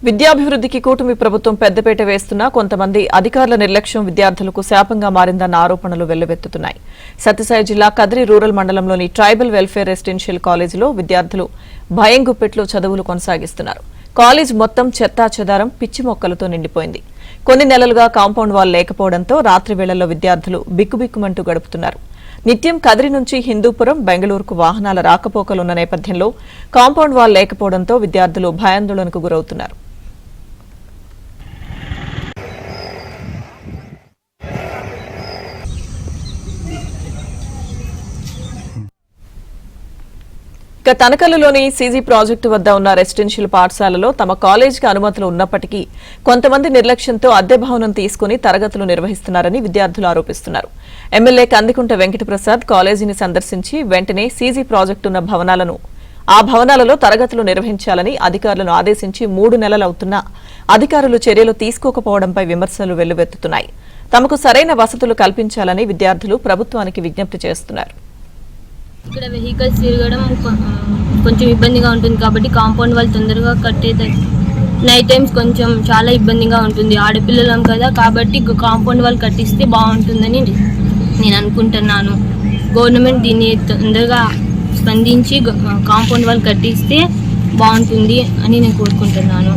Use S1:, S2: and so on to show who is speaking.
S1: విద్యాభివృద్ధికి కూటమి ప్రభుత్వం పెద్దపీట వేస్తున్నా కొంతమంది అధికారుల నిర్లక్ష్యం విద్యార్థులకు శాపంగా మారిందన్న ఆరోపణలు వెల్లువెత్తుతున్నాయి. సత్యసాయి జిల్లా కదిరి రూరల్ మండలంలోని ట్రైబల్ వెల్ఫేర్ రెసిడెన్షియల్ కాలేజీలో విద్యార్థులు భయం గుప్పెట్లో చదువులు కొనసాగిస్తున్నారు. కాలేజ్ మొత్తం చెత్తా చెదారం, పిచ్చి మొక్కలతో నిండిపోయింది. కొన్ని నెలలుగా కాంపౌండ్ వాల్ లేకపోవడంతో రాత్రి వేళల్లో విద్యార్థులు బిక్కుబిక్కుమంటూ గడుపుతున్నారు. నిత్యం కదిరి నుంచి హిందూపురం, బెంగళూరుకు వాహనాల రాకపోకలున్న నేపథ్యంలో కాంపౌండ్ వాల్ లేకపోవడంతో విద్యార్థులు భయాందోళనకు గురవుతున్నారు. తనకల్లులోని సీజీ ప్రాజెక్టు వద్ద ఉన్న రెసిడెన్షియల్ పాఠశాలలో తమ కాలేజీకి అనుమతులు ఉన్నప్పటికీ కొంతమంది నిర్లక్ష్యంతో అద్దె భవనం తీసుకుని తరగతులు నిర్వహిస్తున్నారని విద్యార్థులు ఆరోపిస్తున్నారు. ఎమ్మెల్యే కందికుంట వెంకటప్రసాద్ కాలేజీని సందర్శించి వెంటనే సీజీ ప్రాజెక్టు ఉన్న భవనాలలో తరగతులు నిర్వహించాలని అధికారులను ఆదేశించి 3 నెలలవుతున్నా అధికారులు చర్యలు తీసుకోకపోవడంపై విమర్శలు వెల్లువెత్తుతున్నాయి. తమకు సరైన వసతులు కల్పించాలని విద్యార్థులు ప్రభుత్వానికి విజ్ఞప్తి చేస్తున్నారు.
S2: ఇక్కడ వెహికల్స్ తిరగడం కొంచెం ఇబ్బందిగా ఉంటుంది కాబట్టి కాంపౌండ్ వాళ్ళు తొందరగా కట్టేది. నైట్ టైమ్స్ కొంచెం చాలా ఇబ్బందిగా ఉంటుంది. ఆడపిల్లలం కదా, కాబట్టి కాంపౌండ్ వాళ్ళు కట్టిస్తే బాగుంటుందని నేను అనుకుంటున్నాను. గవర్నమెంట్ దీన్ని తొందరగా స్పందించి కాంపౌండ్ వాళ్ళు కట్టిస్తే బాగుంటుంది అని నేను కోరుకుంటున్నాను.